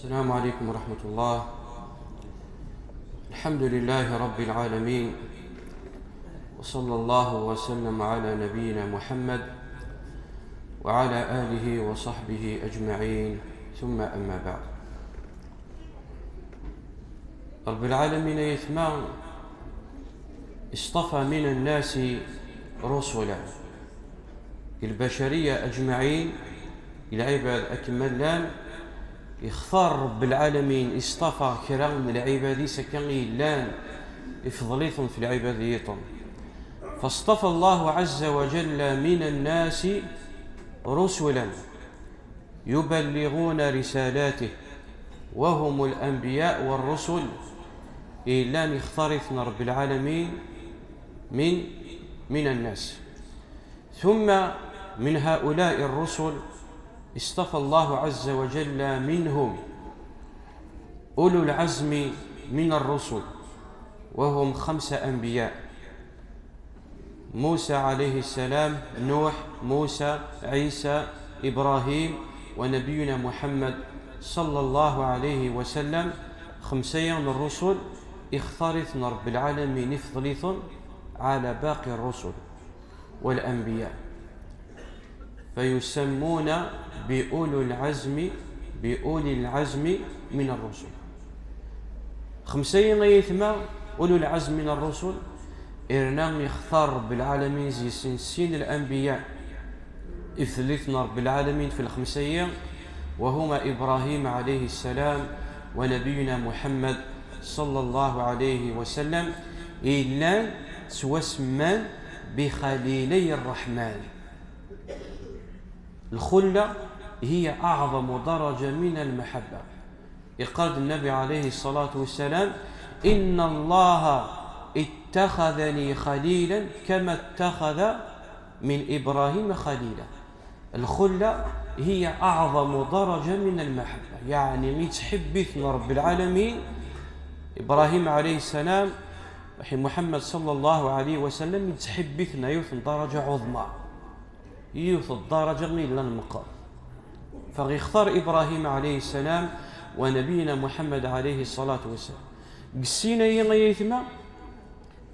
السلام عليكم ورحمة الله. الحمد لله رب العالمين، وصلى الله وسلم على نبينا محمد وعلى آله وصحبه أجمعين، ثم أما بعد. رب العالمين يثمر اصطفى من الناس رسلا، البشرية أجمعين، العباد أكملان. يختار رب العالمين اصطفى كرام من العباد سكن لان افضليثم في العبادية، فاصطفى الله عز وجل من الناس رسلا يبلغون رسالاته، وهم الأنبياء والرسل. إلا اختارثنا رب العالمين من الناس، ثم من هؤلاء الرسل اصطفى الله عز وجل منهم أولو العزم من الرسل، وهم 5 أنبياء: موسى عليه السلام، نوح، موسى، عيسى، إبراهيم، ونبينا محمد صلى الله عليه وسلم. 5 من الرسل اختارثنا رب العالمين افضليث على باقي الرسل والأنبياء، فيسمون بأولي العزم من الرسل. 5 يثمى أولو العزم من الرسل، إرنا يختار رب العالمين زي سنسين الأنبياء إثلثنا رب العالمين في 5، وهما إبراهيم عليه السلام ونبينا محمد صلى الله عليه وسلم، إلا توسمان بخليلي الرحمن. الخلة هي أعظم درجة من المحبة. يقال النبي عليه الصلاة والسلام: إن الله اتخذني خليلا كما اتخذ من إبراهيم خليلا. الخلة هي أعظم درجة من المحبة، يعني يتحبثنا رب العالمين إبراهيم عليه السلام محمد صلى الله عليه وسلم، يتحبثنا يوثن درجة عظمى، يوث الدرجة إلى المقام. فغيختار إبراهيم عليه السلام ونبينا محمد عليه الصلاة والسلام. قسينا يثمى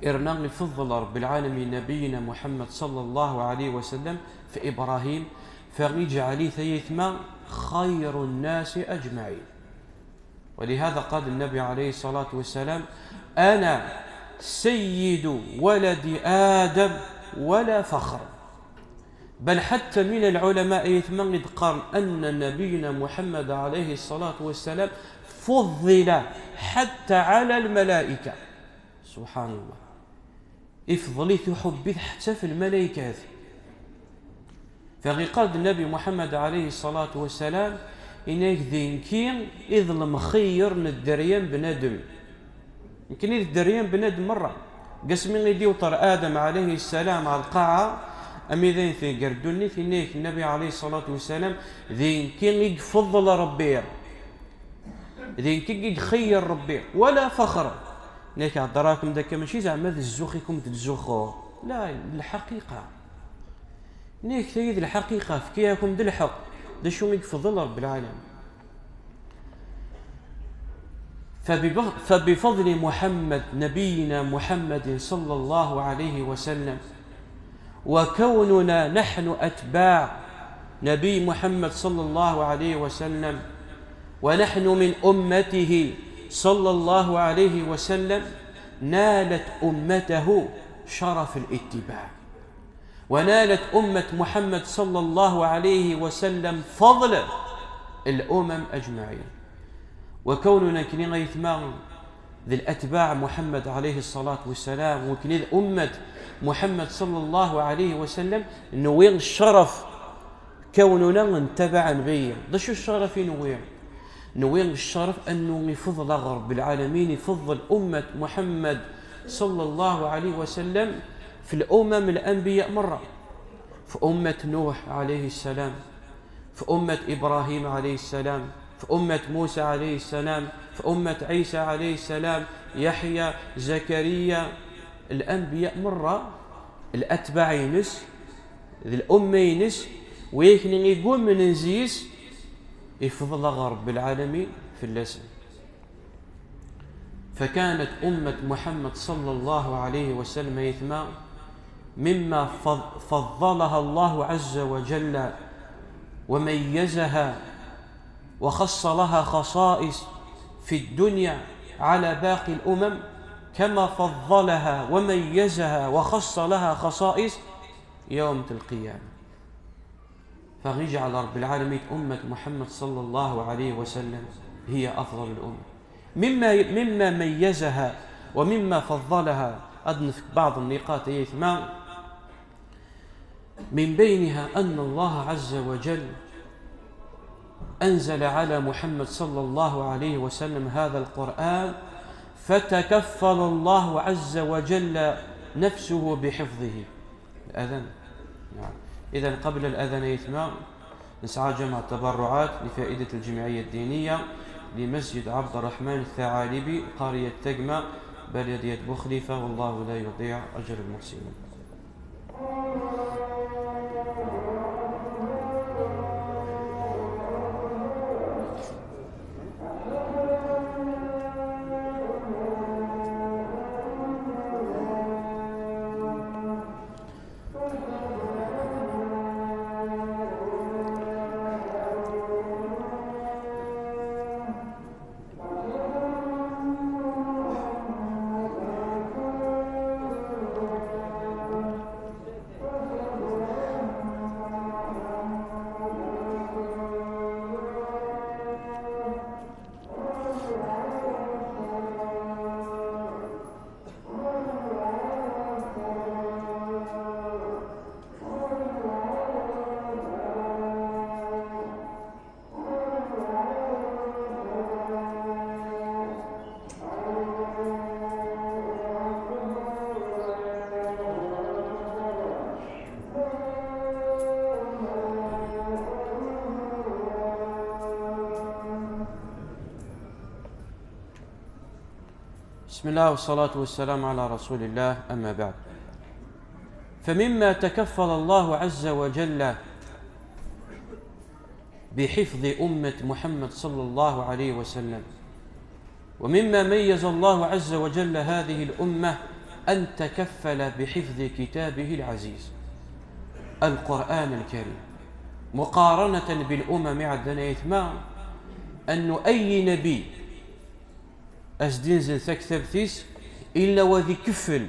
إرنا يفضل رب العالمين نبينا محمد صلى الله عليه وسلم في إبراهيم، فيجعل يثمى خير الناس أجمعين. ولهذا قال النبي عليه الصلاة والسلام: أنا سيد ولد آدم ولا فخر. بل حتى من العلماء يثمن يذكر أن نبينا محمد عليه الصلاة والسلام فضل حتى على الملائكة. سبحان الله، افضلي تحبث حتى في الملائكة. فقال النبي محمد عليه الصلاة والسلام: إنك ذينكين إذ المخير ندريان بندم. يمكن إذ دريان بندم مرة قسمين يدي وطر آدم عليه السلام على القاعة، أمي ذين في قردوني في نيك النبي عليه الصلاة والسلام ذين كي يفضل ربي، ذين كي يخير ربي ولا فخر. نيك دراكم ذاك ماشي زعما الزوخيكم تزوخو، لا، الحقيقة نيك ثيد الحقيقة فكياكم ذي الحق ذا شو يفضل رب العالمين. فبفضل محمد نبينا محمد صلى الله عليه وسلم، وكوننا نحن أتباع نبي محمد صلى الله عليه وسلم، ونحن من أمته صلى الله عليه وسلم، نالت أمته شرف الاتباع، ونالت أمة محمد صلى الله عليه وسلم فضل الأمم أجمعين. وكوننا كنين يثمر ذي الأتباع محمد عليه الصلاة والسلام، وكنين أمة محمد صلى الله عليه وسلم، نوين الشرف كوننا نتبع نبيه. ده شو الشرف نوين الشرف أنه يفضل رب العالمين، يفضل أمة محمد صلى الله عليه وسلم في الأمم الأنبياء مرة، في أمة نوح عليه السلام، في أمة إبراهيم عليه السلام، في أمة موسى عليه السلام، في أمة عيسى عليه السلام، يحيى، زكريا، الأنبياء مرة، الأتباع ينس، الأمة ينس، ويكن يقوم من نزيس يفضل رب العالمين في اللسان. فكانت أمة محمد صلى الله عليه وسلم يثمى مما فضلها الله عز وجل وميزها وخص لها خصائص في الدنيا على باقي الأمم، كما فضلها وميزها وخص لها خصائص يوم القيامة. فيجعل رب العالمين أمة محمد صلى الله عليه وسلم هي أفضل الأمم. مما ميزها ومما فضلها أضنف بعض النقاط يثمان، من بينها أن الله عز وجل أنزل على محمد صلى الله عليه وسلم هذا القرآن، فتكفل الله عز وجل نفسه بحفظه. الأذان نعم. إذن قبل الأذان يثمان نسعى جمع التبرعات لفائدة الجمعية الدينية لمسجد عبد الرحمن الثعالبي قرية تجمع بلدية بوخليفة، والله لا يضيع أجر المحسنين. بسم الله والصلاة والسلام على رسول الله، أما بعد. فمما تكفل الله عز وجل بحفظ أمة محمد صلى الله عليه وسلم، ومما ميز الله عز وجل هذه الأمة أن تكفل بحفظ كتابه العزيز القرآن الكريم، مقارنة بالأمم عندنا يثمى أن أي نبي أسدين ثكثب ثيس إلا وذي كفل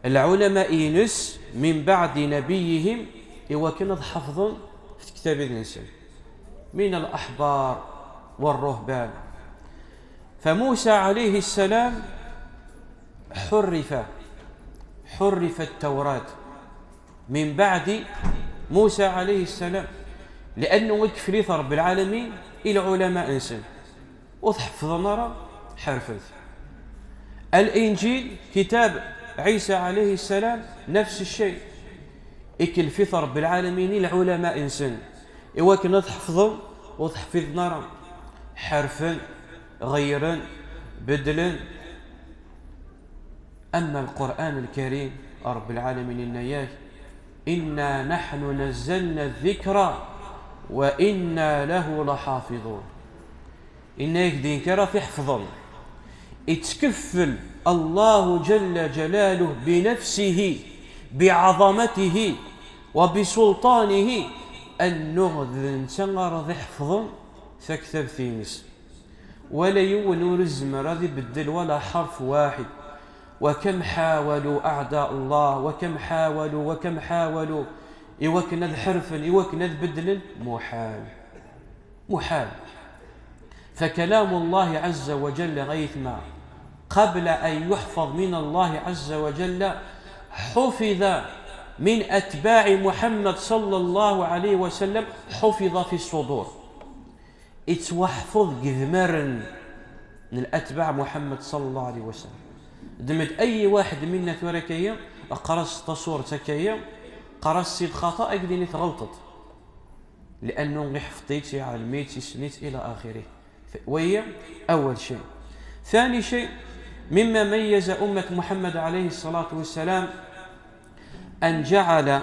العلماء ينس من بعد نبيهم وكانت حفظا في كتاب الإنسان من الأحبار والرهبان. فموسى عليه السلام حرف التوراة من بعد موسى عليه السلام، لأنه يكفل رب العالمين إلى علماء إنسان وتحفظ نرى حرفت. الإنجيل كتاب عيسى عليه السلام نفس الشيء، إكل فطر بالعالمين العلماء إنسان إواكنا تحفظهم وتحفظ نرى حرفا غيرا بدلا. أما القرآن الكريم رب العالمين إنياه إنا نحن نزلنا الذكر وإنا له لحافظون. إنك دين كرا في حفظا اتكفل الله جل جلاله بنفسه بعظمته وبسلطانه أن نغذن تنغرض حفظا فاكتب ثينس ولا يون رزم راضي بدل ولا حرف واحد. وكم حاولوا أعداء الله وكم حاولوا يوكنا حرفا يوكنا بدل محال. فكلام الله عز وجل غيثما قبل أن يحفظ من الله عز وجل حفظ من أتباع محمد صلى الله عليه وسلم، حفظ في الصدور اتوحفظ جذمرا من الأتباع محمد صلى الله عليه وسلم. دمت أي واحد منا ثوركيا قرص تصور تكيا قرص سيد خطأ أقدين تغلطت لأنه حفظت على الميت سنيت إلى آخره. وهي أول شيء. ثاني شيء مما ميز أمة محمد عليه الصلاة والسلام أن جعل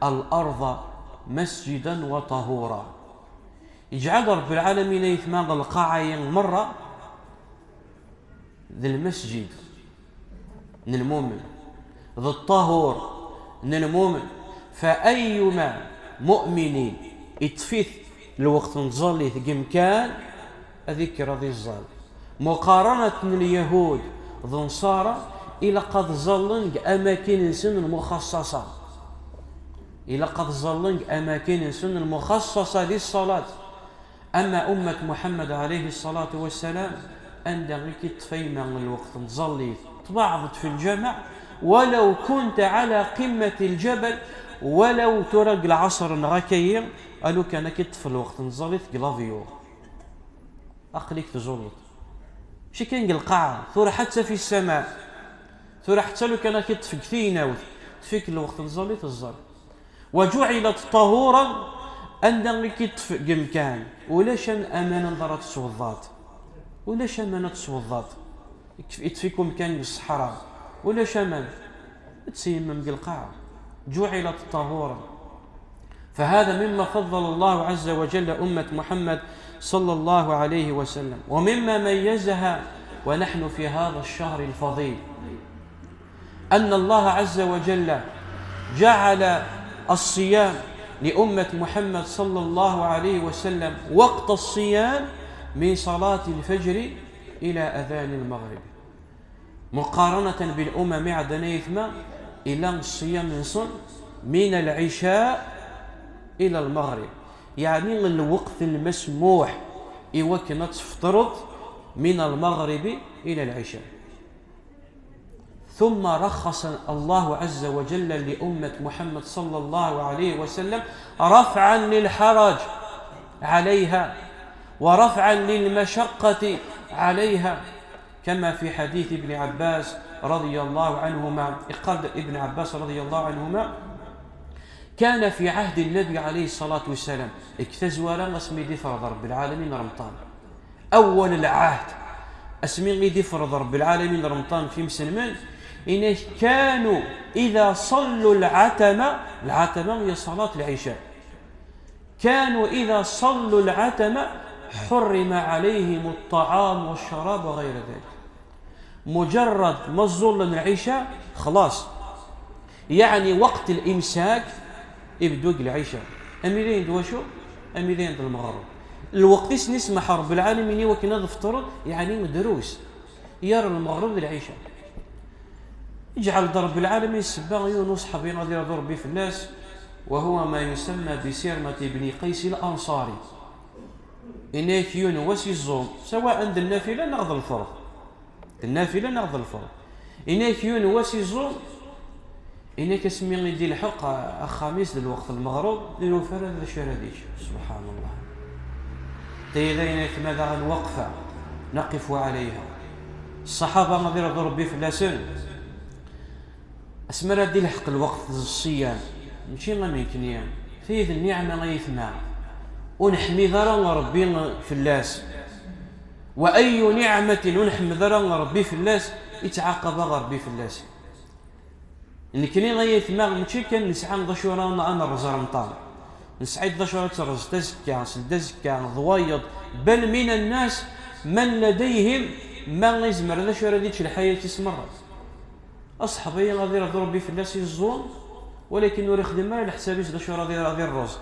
الأرض مسجدا وطهورا، يجعل رب العالمين يثمان القاعة مرة ذي المسجد من المؤمن، ذي الطهور من المؤمن. فأيما مؤمن يتفيث الوقت نظلي كان أذكر ذي الظل مقارنة اليهود ذو نصارى إلى قد ظلن أماكن سن مخصصة، إلى قد ظلن أماكن سن مخصصة للصلاة. أما أمة محمد عليه الصلاة والسلام عندما كتفيما من الوقت نظلي تبعضت في الجمع، ولو كنت على قمة الجبل، ولو ترق العصر نغاكير قالوا كان كتف الوقت نظلي كلافيور أقليك تزلط شي كان القاعة ثورة حتى في السماء، ثورة حتى لو كان كتف كثينا فيك الوقت نظلي تظل. وجعلت طهورا عندما كتف كان ولاش أمانة نظرت الصوضات، ولاش أمانة الصوضات يتفيكم كان بالصحراء، ولاش أمانة تسيمم بالقاعة جعلت طهورا. فهذا مما فضل الله عز وجل أمة محمد صلى الله عليه وسلم. ومما ميزها ونحن في هذا الشهر الفضيل أن الله عز وجل جعل الصيام لأمة محمد صلى الله عليه وسلم وقت الصيام من صلاة الفجر إلى أذان المغرب، مقارنة بالأمم عندنا إثما إلى الصيام من العشاء إلى المغرب، يعني الوقت المسموح إوكنا تفترض من المغرب إلى العشاء. ثم رخص الله عز وجل لأمة محمد صلى الله عليه وسلم رفعا للحرج عليها ورفعا للمشقة عليها، كما في حديث ابن عباس رضي الله عنهما. قال ابن عباس رضي الله عنهما كان في عهد النبي عليه الصلاة والسلام اكتزولا اسمي دي فرض رب العالمين رمضان، أول العهد اسمي دي فرض رب العالمين رمضان في مسلمان إن كانوا إذا صلوا العتمة هي صلاة العشاء، كانوا إذا صلوا العتمة حرم عليهم الطعام والشراب وغير ذلك. مجرد ما ظل العشاء خلاص، يعني وقت الإمساك يبدو العشاء أميرين دوشو أميرين المغرب الوقت نسمح رب العالمين وكنا نفطر يعني مدروس يرى المغرب للعشاء. يجعل ضرب العالمين السباغ يونس حبينا ذي ضربي في الناس، وهو ما يسمى بسيرمة بن قيس الأنصاري. إنك يونس الزوم سواء عند النافلة نغض الفرض، النافلة نغض الفرض. إنك يونس الزوم إنك اسمي يدي الحق الخميس للوقت المغرب للوفر هذا الشراديش. سبحان الله. تيذينك ماذا الوقفة نقف عليها. الصحابة نظير ضربي في اللسان اسمرا دي الحق الوقت الصيام ماشي غنيكنيا فيه النعمة غيثنا ونحمي ذرا ربي في اللاس، وأي نعمة ونحمي ذرا ربي في اللاس يتعاقب ربي في اللاس. لكني غيثنا ماشي كان نسعى ضشورا أنا رزرمطان نسعيد ضشورا ترز تزكى سلدزكى ضويض، بل من الناس من لديهم ما يزمر ذا ديتش الحياة تسمرت. أصحابي غادي ربي في الناس يزون ولكن نوري خدم ما لحسابيش ذا شو راضي الرز.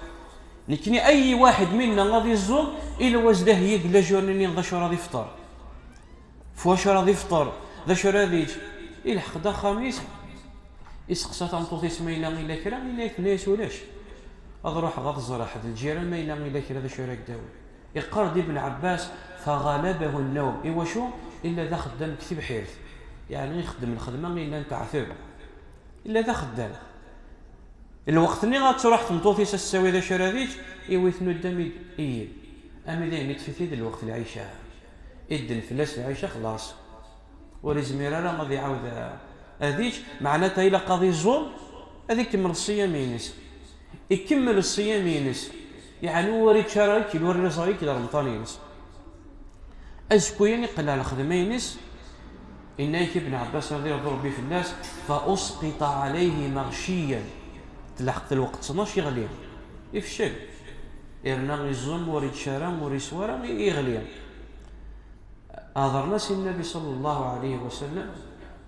لكن أي واحد منا غادي يزون إلا وزده يقلا جورني ذا شو راضي يفطر فواش راضي يفطر ذا شو راضي يجي يلحق دا خميس يسقسا تنطوطي سمينا إلا كرا إلا يثنيس ولاش أضروح غاد الزرا حد الجيران ما إلا إلا كرا ذا شو راك داوي. يقرد ابن عباس فغلبه النوم إوا شو إلا ذا خدام كتب حيرث، يعني يخدم الخدمة إلا أنت عثر إلا ذا خدام الوقت اللي غتروح تنطوطي سساوي ذا شراديج يويثنو الدم إيه أمي ذا نتفتي الوقت العيشة إدن فلاس العيشة خلاص ورزميرا لا غادي يعاود هذيك معناتها إلا قاضي الظلم هذيك يكمل الصيام ينس يكمل الصيام ينس، يعني وريت شرايك يوري صايك إلى رمضان ينس أزكوين يقلع الخدمة ينس. إنك ابن عباس رضي الله عنه في الناس فأسقط عليه مغشيا تلحق الوقت 12 يغليه يفشل إرنا الزم وريد شارم وريد سوارم يغليا أظهرنا النبي صلى الله عليه وسلم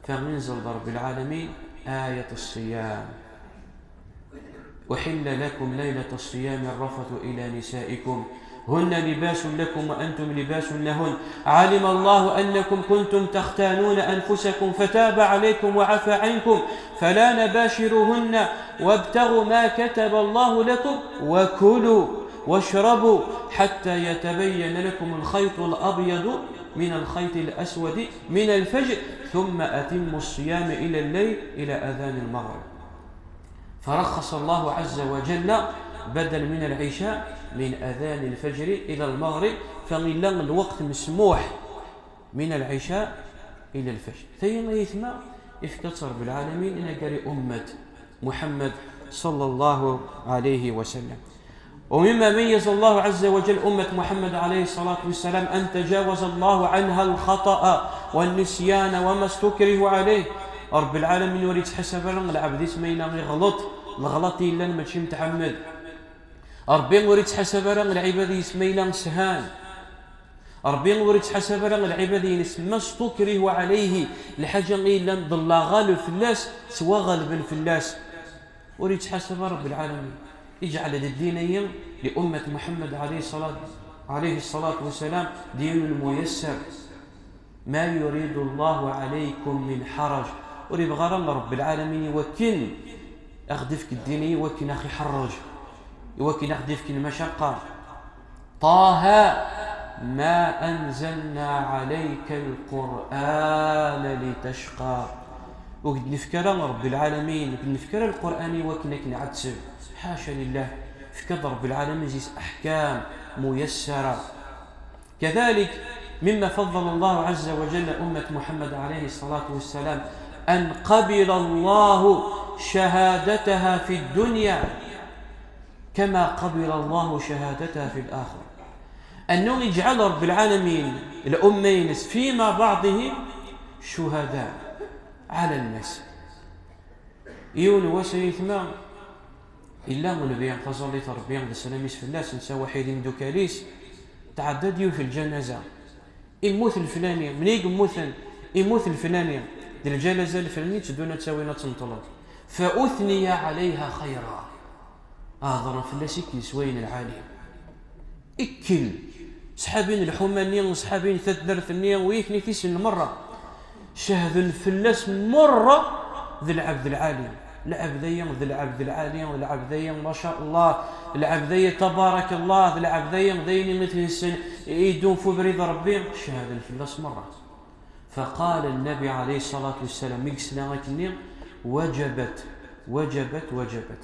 فمنزل رب العالمين آية الصيام أحل لكم ليلة الصيام الرفث إلى نسائكم هن لباس لكم وأنتم لباس لهن علم الله أنكم كنتم تختانون أنفسكم فتاب عليكم وعفى عنكم فلا نباشروهن وابتغوا ما كتب الله لكم وكلوا واشربوا حتى يتبين لكم الخيط الأبيض من الخيط الأسود من الفجر ثم أتموا الصيام إلى الليل إلى أذان المغرب. فرخص الله عز وجل بدل من العشاء من أذان الفجر إلى المغرب، فغلا الوقت مسموح من العشاء إلى الفجر. ثم يثمى إفكتر بالعالمين إن قال أمة محمد صلى الله عليه وسلم. ومما ميز الله عز وجل أمة محمد عليه الصلاة والسلام أن تجاوز الله عنها الخطأ والنسيان وما استكره عليه. رب العالمين يريد حسب العبد اسمينا غلط الغلط إلا ماشي متعمد. ربي يريد حسب العباد اسمينا سهان. ربي يريد حسب العباد ما استكره عليه لحاجة إلا ضل الفلاس سوى غالب الفلاس. وريد حسب رب العالمين اجعل الدينية لأمة محمد عليه الصلاة والسلام دين ميسر ما يريد الله عليكم من حرج. وريد غرام رب العالمين يوكن أخذفك الدينية يوكن أخي حرج يوكن أخذفك المشقة. طه ما أنزلنا عليك القرآن لتشقى. وقد نفكر رب العالمين وقد نفكر القرآن وكنك نعتسب حاشا لله. فكر رب العالمين زيس أحكام ميسرة. كذلك مما فضل الله عز وجل أمة محمد عليه الصلاة والسلام أن قبل الله شهادتها في الدنيا كما قبل الله شهادتها في الآخرة. أنه يجعل رب العالمين الأمين فيما بعضهم شهداء على الناس. يون وسيثما إلا من بيان فصلي تربيان السلاميس في الناس نسا وحيدين دوكاليس تعدد في الجنازة يموت الفلاني من يموت الفلاني ديال الجنازة الفلانية تدونا تساوينا تنطلق فأثني عليها خيرا. ضرب فلاسي كيسوين العالي إكل صحابين الحمانية وصحابين ثلاث ويكني في المرة شهد الفلاس مرة ذي العبد العالي العبدية ذي العبد العالي والعبدية ما شاء الله العبدية تبارك الله ذي العبدية ذيني مثل السن يدون في بريد ربي شهد الفلاس مرة. فقال النبي عليه الصلاة والسلام ميكسنا كني وجبت وجبت وجبت.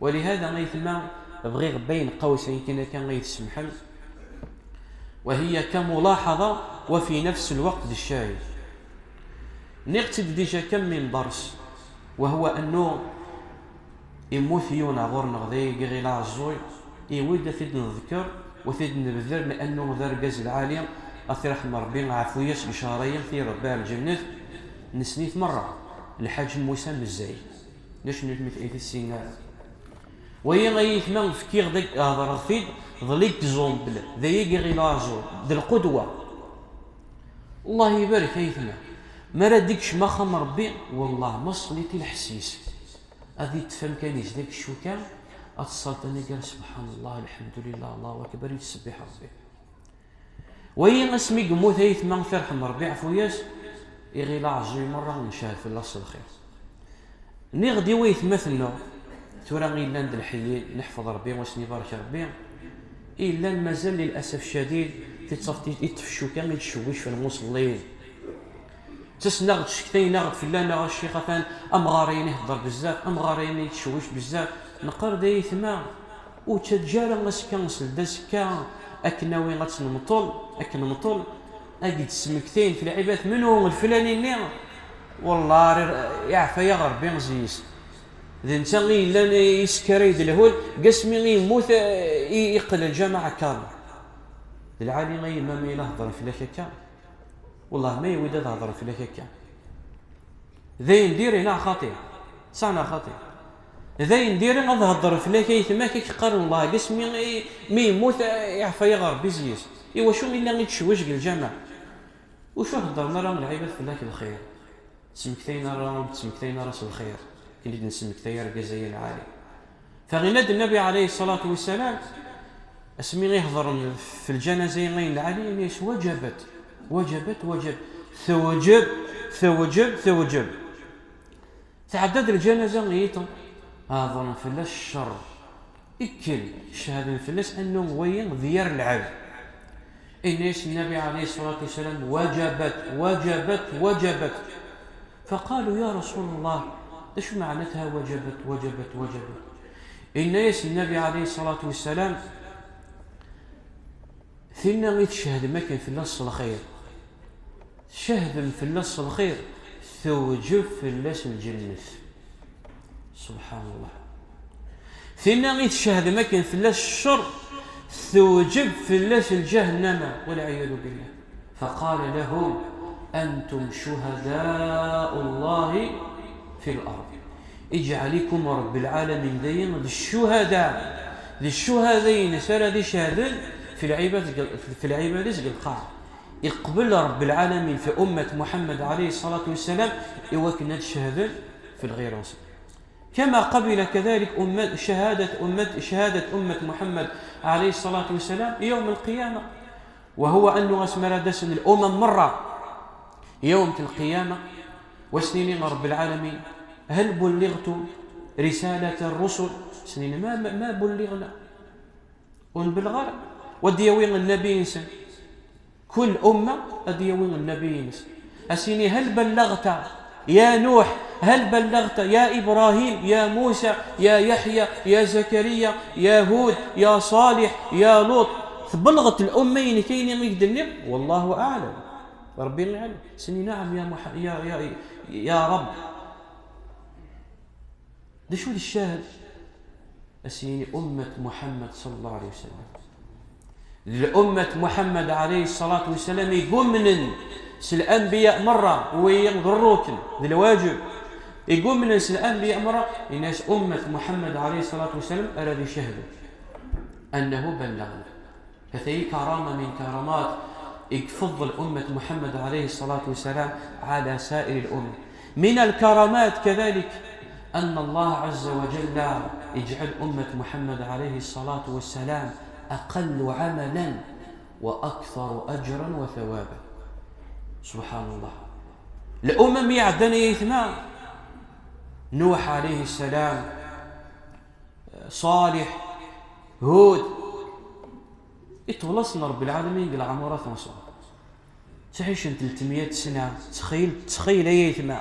ولهذا غيثما بغير بين قوسين كان غيتسمحل وهي كملاحظة وفي نفس الوقت الشاهد. نقتد ديجا كم من درس وهو أنه يموثيونا غورنا غذي غير الزوي يود ثيد نذكر وثيد نبذر لأنه ذرقز العالية أثير رحمة ربي عفوية إشارية في ربها الجنة نسنيت مرة الحاج موسى مزاي ليش نتمثل في السيناء وهي غيث ما فكير ذاك هذا رفيد ظليك زومبل ذي غير لازو ذي القدوة. الله يبارك هيثنا ما ردكش ما خم ربي والله ما صليتي الحسيس هذه تفهم كانيش ذاك الشوكة السلطنة قال سبحان الله الحمد لله الله أكبر يسبح ربي. وهي اسمي قموت هيث ما فرحم ربي عفوياس يغير عزوي مرة ونشاهد في الله الخير. نغدي ويث مثلنا ترى غير عند الحيين نحفظ ربي واسني بارك ربي إلا مازال للأسف الشديد تتصفتي يتفشو كامل يتشوش في المصلين تسنغد شكتين نغد في الله نغد الشيخ فان أمغارين يهضر بزاف أمغارين يتشوش بزاف نقر داي ثما وتجارة غسكانسل داسكا أكناوي غتنمطل أكنمطل أجد سمكتين في العباد منهم الفلاني والله يعفى يا غربي مزيس ذي نتاغي لان يسكريد الهول قسمي يموت يقل الجامعة كامل العالي غي ما يهضر في لكاكا والله ما يود يهضر في لكاكا ذي ندير هنا خطير صعنا خطير ذاين ندير غنهضر فلا كيتما كيقارن الله قسمي مي يموت يعفى يغرب بزيس ايوا شو الا غير تشويش الجامع وشو هضرنا راه العباد فلاك الخير سمكتينا راه تسمكتينا راس الخير كنت نسمكتيا ركزايا العالي فغناد النبي عليه الصلاه والسلام اسمي يهضر في الجنازه غين العالي ليش وجبت ثوجب تعدد الجنازه غيتم هذا فلاس الشر اكل الشهاده الفلاس انه وين ذيار العبد إنيش النبي عليه الصلاة والسلام وجبت فقالوا يا رسول الله ايش معناتها وجبت إنيش النبي عليه الصلاة والسلام ثينا غيت شهد ما كان في اللص الخير شهد في اللص الخير ثوجب في اللص الجنة سبحان الله ثينا غيت شهد ما كان في اللص الشر ثوجب في اللس الجهنم والعياذ بالله فقال لهم أنتم شهداء الله في الأرض اجعلكم رب العالمين دين للشهدين سال ذي شهدين في العبادة القاع يقبل رب العالمين في أمة محمد عليه الصلاة والسلام يوكلنا الشهدين في الغير وصف كما قبل كذلك شهادة أمة محمد عليه الصلاة والسلام يوم القيامة وهو أنه أسمر دسن الأمم مرة يوم القيامة وسنين رب العالمين هل بلغت رسالة الرسل سنين ما بلغنا ونبلغ وديوين النبي إنسان كل أمة أديوين النبي إنسان أسيني هل بلغت يا نوح هل بلغت يا إبراهيم يا موسى يا يحيى يا زكريا يا هود يا صالح يا لوط بلغت الأمين كاين يقدر والله أعلم ربي يعلم سني نعم يا رب ده شو الشاهد أسيني أمة محمد صلى الله عليه وسلم لأمة محمد عليه الصلاة والسلام يقوم من الأنبياء مرة ويغروكن ذي الواجب يقوم من الأنبياء مرة الناس أمة محمد عليه الصلاة والسلام الذي شهدوا أنه بلغنا هذه كرامة من كرامات يفضل أمة محمد عليه الصلاة والسلام على سائر الأمم من الكرامات كذلك أن الله عز وجل يجعل أمة محمد عليه الصلاة والسلام أقل عملا وأكثر أجرا وثوابا سبحان الله الأمم يعدنا يثنى نوح عليه السلام صالح هود يتولصنا رب العالمين قال عمره 500 تعيش 300 سنة تخيل يثنى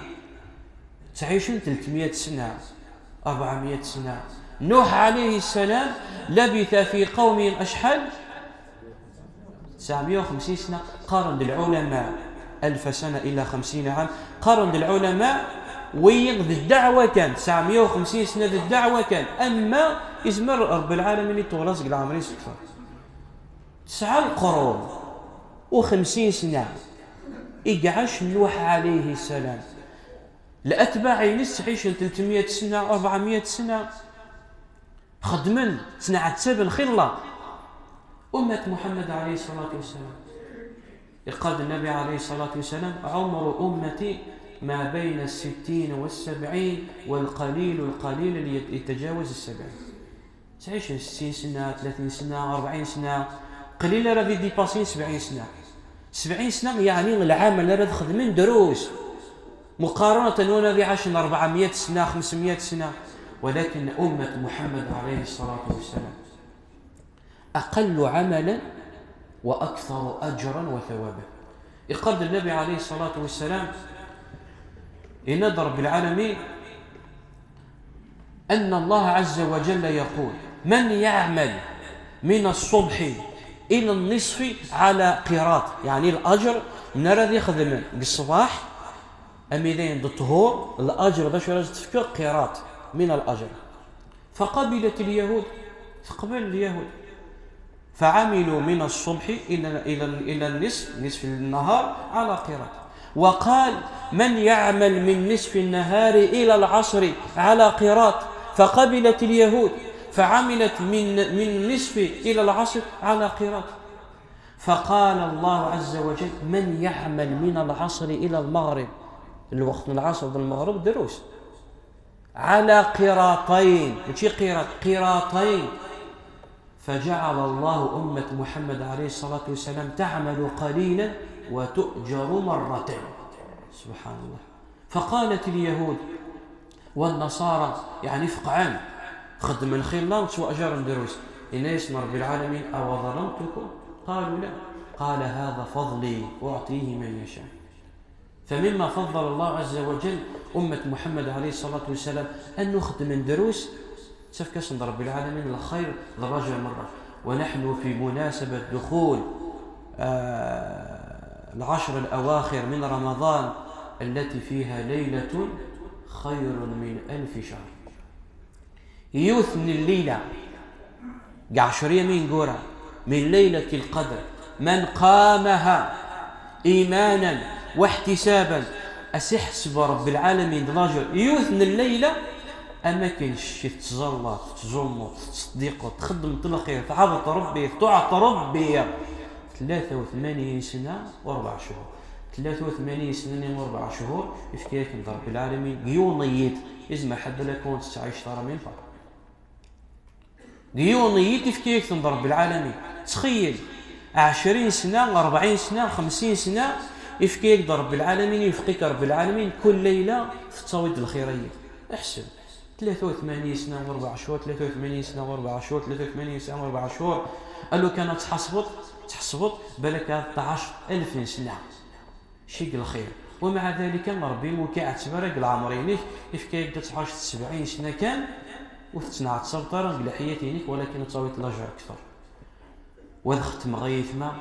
تعيش 300 سنة 400 سنة نوح عليه السلام لبث في قومه أشحال 950 سنة قارن العلماء 1000 سنة إلى 50 عام قارن العلماء ويغذي الدعوة كان 950 سنة الدعوة كان أما يزمر رب العالمين يتولص قل عمرين سكفر 9 قرون و50 سنة إقعش نوح عليه السلام لأتباع ينس عيش 300 سنة 400 سنة خدمن صنعت سبن خلة أمة محمد عليه الصلاة والسلام يقال النبي عليه الصلاة والسلام عمر أمتي ما بين 60 و70 والقليل اللي يتجاوز 70 تعيش 60 سنة 30 سنة 40 سنة قليلة راه ديباسين 70 سنة 70 سنة يعني العام اللي راه خدمين دروس مقارنة وانا ذي عاش 400 سنة 500 سنة ولكن أمة محمد عليه الصلاة والسلام أقل عملا وأكثر أجرا وثوابا يقول النبي عليه الصلاة والسلام إن رب العالمين أن الله عز وجل يقول من يعمل من الصبح إلى النصف على قيراط يعني الأجر نرى ذي خدمة بالصباح أميدين الطهور الأجر باش راجل تفكر قيراط من الأجر فقبلت اليهود تقبل اليهود فعملوا من الصبح إلى نصف النهار على قيراط وقال من يعمل من نصف النهار إلى العصر على قيراط فقبلت اليهود فعملت من نصف إلى العصر على قراط. فقال الله عز وجل: من يعمل من العصر إلى المغرب، الوقت من العصر إلى المغرب دروس على قراطين، ماشي قراط، قراطين. فجعل الله أمة محمد عليه الصلاة والسلام تعمل قليلا وتؤجر مرتين. سبحان الله. فقالت اليهود والنصارى يعني فقعان خدم الخير الله وتسوى أجر دروس إن اسم رب العالمين أو ظلمتكم؟ قالوا لا. قال: هذا فضلي أعطيه من يشاء. فمما فضل الله عز وجل أمة محمد عليه الصلاة والسلام أن نخدم دروس تفكس رب العالمين الخير درجة مرة. ونحن في مناسبة دخول العشر الأواخر من رمضان التي فيها ليلة خير من 1000 شهر. يثني الليلة قعشرية من قرى من ليلة القدر من قامها إيمانا واحتسابا أسحسب رب العالمين دراجة يثني الليلة. أما كاينش تزلط تزمط تصديق تخدم الخير تعبط ربي تعط ربي 83 سنة و4 شهور 83 سنة و4 شهور يفكيك رب العالمين قيونيت إذا ما حد لكون تعيش ترى من فرق قيونيت يفكيك رب العالمين. تخيل 20 سنة 40 سنة 50 سنة يفكيك رب العالمين يفقيك رب العالمين كل ليلة في التصويد الخيرية. احسب 83 سنة و4 شهور 83 سنة و4 شهور 83 سنة و4 شهور. قال له كانت تحسبط بالك 12000 سنة شيء الخير. ومع ذلك ربي مكاع تبارك العمرين يفكيك 70 سنة كان وتسنع تصبطر بلحيتينك ولكن تصويت الأجر أكثر. وذختم غيثما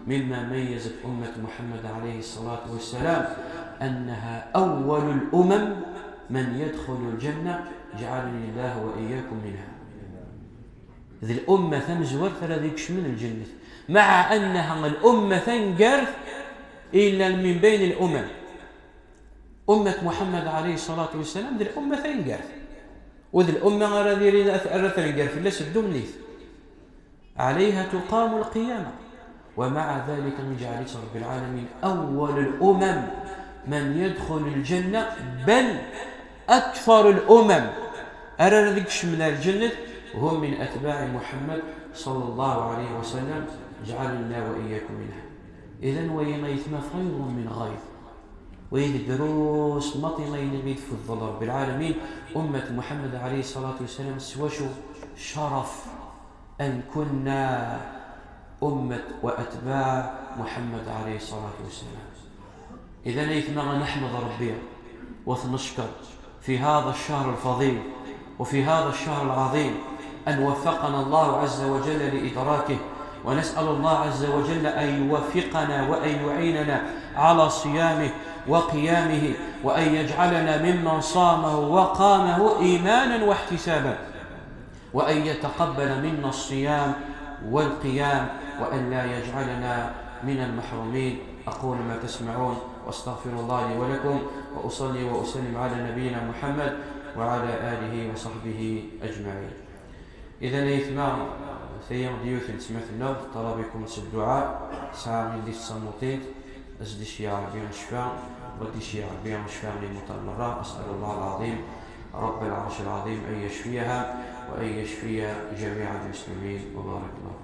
مما ميزت أمة محمد عليه الصلاة والسلام أنها أول الأمم من يدخل الجنة جعلني الله وإياكم منها. ذي الأمة ثمزور فلذيكش من الجنة مع أنها الأمة ثنقرث إلا من بين الأمم. أمة محمد عليه الصلاة والسلام ذي الأمة ثنقرث وذي الأمة غير ثنقرث لا سدوا منيث عليها تقام القيامة. ومع ذلك جعلت رب العالمين أول الأمم من يدخل الجنة بل أكثر الأمم أرادكش من الجنة وهم من أتباع محمد صلى الله عليه وسلم جعلنا وإياكم منها. إذن وينيثنا خير من غيث ويدروس مطينا ينغيث في الظل رب العالمين. أمة محمد عليه الصلاة والسلام سوشو شرف أن كنا أمة وأتباع محمد عليه الصلاة والسلام. إذن يثنى نحمد ربي ونشكر في هذا الشهر الفضيل وفي هذا الشهر العظيم أن وفقنا الله عز وجل لإدراكه. ونسأل الله عز وجل أن يوفقنا وأن يعيننا على صيامه وقيامه وأن يجعلنا ممن صامه وقامه إيمانا واحتسابا وأن يتقبل منا الصيام والقيام وأن لا يجعلنا من المحرومين. أقول ما تسمعون واستغفر الله لي ولكم وأصلي وأسلم على نبينا محمد وعلى آله وصحبه أجمعين. إذا يثمار ثيام ديوث سمعت النوم طلبكم الدعاء ساعة من دي الصموتين أزدي شيء عربيا شفاء ودي شيء عربيا شفاء للمطمرة. أسأل الله العظيم رب العرش العظيم أن يشفيها وأن يشفي جميع المسلمين وبارك الله.